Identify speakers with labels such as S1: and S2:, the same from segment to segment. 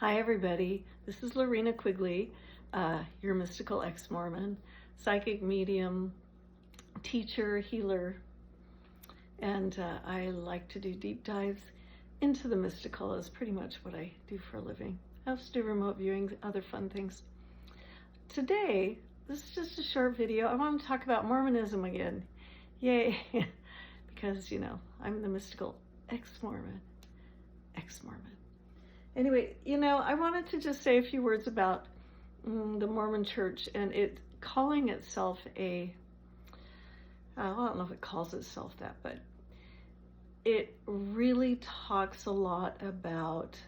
S1: Hi everybody, this is Lorena Quigley, your mystical ex-Mormon, psychic medium, teacher, healer, and I like to do deep dives into the mystical is pretty much what I do for a living. I also do remote viewing, other fun things. Today, this is just a short video. I want to talk about Mormonism again. Yay! Because, I'm the mystical ex-Mormon. Anyway, I wanted to just say a few words about the Mormon Church and it calling itself I don't know if it calls itself that, but it really talks a lot about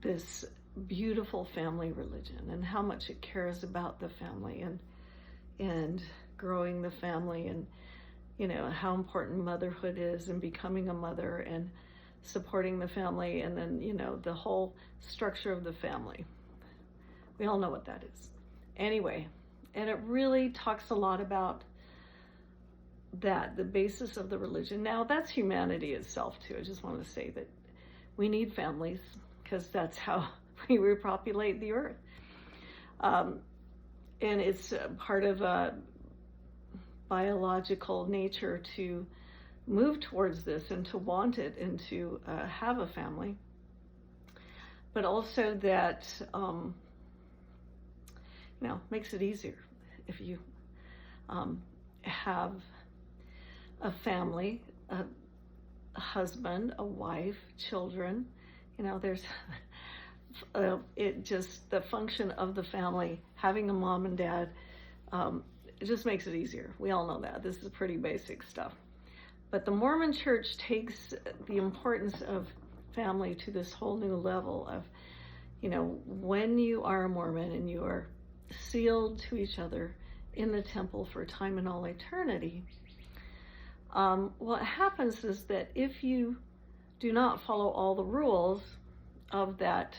S1: this beautiful family religion and how much it cares about the family and growing the family and, how important motherhood is and becoming a mother and supporting the family, and then the whole structure of the family. We all know what that is. Anyway, and it really talks a lot about that, the basis of the religion. Now that's humanity itself too. I just want to say that we need families because that's how we repopulate the earth. And it's part of biological nature to move towards this and to want it and to have a family, but also that makes it easier if you have a family, a husband, a wife, children. There's the function of the family, having a mom and dad, it just makes it easier. We all know that. This is pretty basic stuff. But the Mormon Church takes the importance of family to this whole new level of, when you are a Mormon and you are sealed to each other in the temple for time and all eternity, what happens is that if you do not follow all the rules of that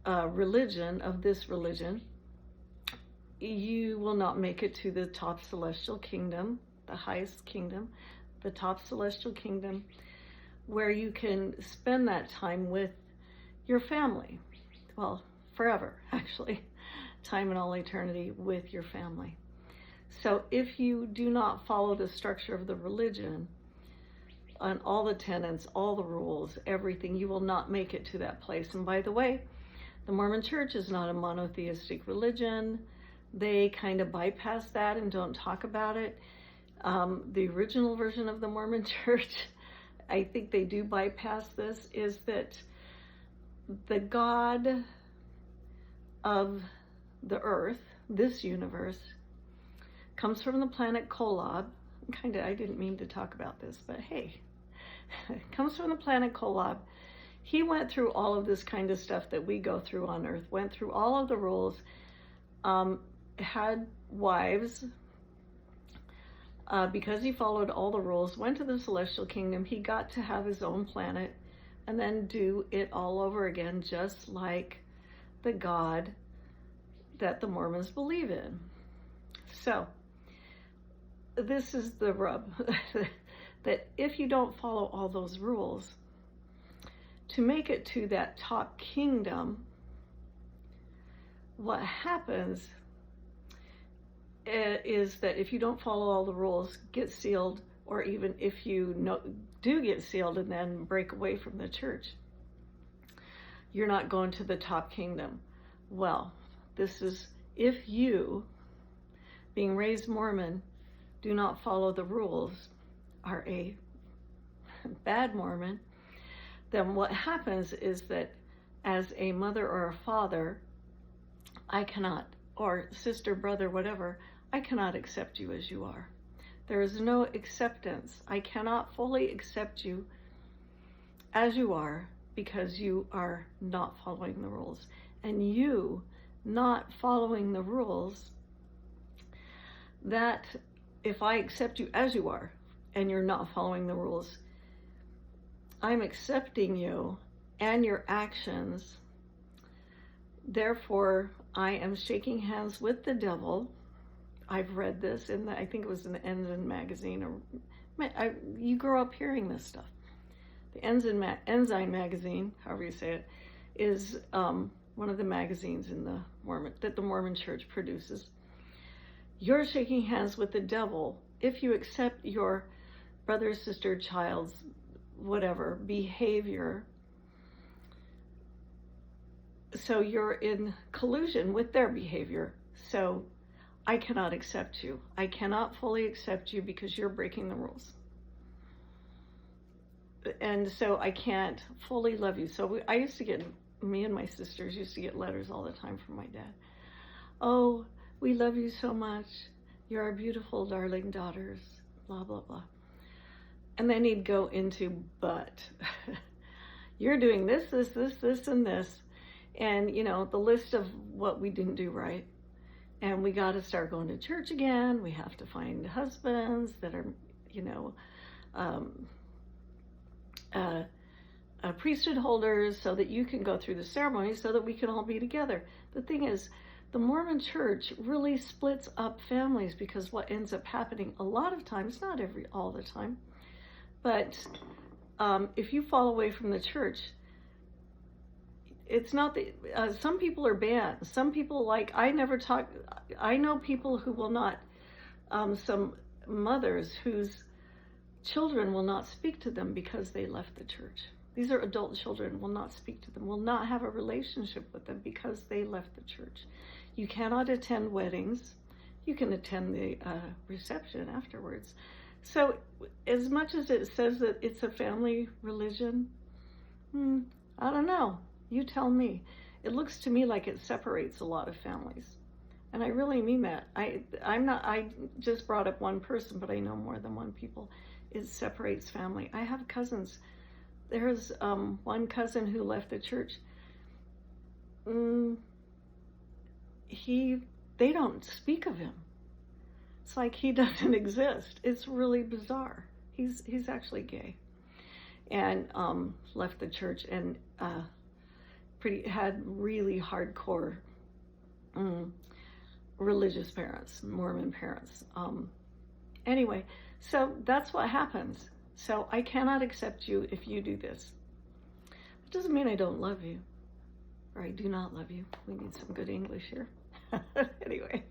S1: religion, of this religion, you will not make it to the top celestial kingdom, the highest kingdom, the top celestial kingdom, where you can spend that time with your family. Well, forever, actually. Time and all eternity with your family. So if you do not follow the structure of the religion, and all the tenets, all the rules, everything, you will not make it to that place. And by the way, the Mormon Church is not a monotheistic religion. They kind of bypass that and don't talk about it. The original version of the Mormon Church, I think they do bypass this, is that the God of the earth, this universe, comes from the planet Kolob. I didn't mean to talk about this, but hey, comes from the planet Kolob. He went through all of this kind of stuff that we go through on earth, went through all of the rules, had wives, because he followed all the rules, went to the celestial kingdom. He got to have his own planet and then do it all over again, just like the God that the Mormons believe in. So this is the rub, that if you don't follow all those rules, to make it to that top kingdom, what happens is that if you don't follow all the rules, get sealed, or even if you do get sealed and then break away from the church, you're not going to the top kingdom. Well, this is if you, being raised Mormon, do not follow the rules, are a bad Mormon, then what happens is that as a mother or a father, I cannot, or sister, brother, whatever, I cannot accept you as you are. There is no acceptance. I cannot fully accept you as you are because you are not following the rules. And you not following the rules, that if I accept you as you are and you're not following the rules, I'm accepting you and your actions. Therefore, I am shaking hands with the devil. I've read this I think it was in the Ensign magazine, or you grow up hearing this stuff. the Ensign magazine, however you say it, is one of the magazines in the that the Mormon Church produces. You're shaking hands with the devil if you accept your brother, sister, child's whatever behavior. So you're in collusion with their behavior. So I cannot accept you. I cannot fully accept you because you're breaking the rules. And so I can't fully love you. So me and my sisters used to get letters all the time from my dad. Oh, we love you so much. You're our beautiful, darling daughters, blah, blah, blah. And then he'd go into, but you're doing this, this, this, this, and this. And, you know, the list of what we didn't do right. And we got to start going to church again. We have to find husbands that are, you know, priesthood holders so that you can go through the ceremony so that we can all be together. The thing is, the Mormon Church really splits up families because what ends up happening a lot of times, not all the time, but if you fall away from the church, it's not that some people are banned. Some people, like, I know people who will not, some mothers whose children will not speak to them because they left the church. These are adult children, will not speak to them, will not have a relationship with them because they left the church. You cannot attend weddings. You can attend the reception afterwards. So as much as it says that it's a family religion, I don't know. You tell me. It looks to me like it separates a lot of families. And I really mean that. I just brought up one person, but I know more than one people. It separates family. I have cousins. There's one cousin who left the church. They don't speak of him. It's like he doesn't exist. It's really bizarre. He's actually gay, and left the church and had really hardcore religious parents, Mormon parents. Anyway, so that's what happens. So I cannot accept you if you do this. It doesn't mean I don't love you, or I do not love you. We need some good English here. Anyway,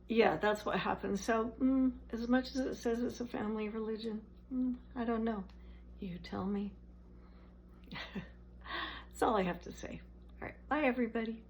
S1: yeah, that's what happens. So as much as it says it's a family religion, I don't know. You tell me. That's all I have to say. All right, bye everybody.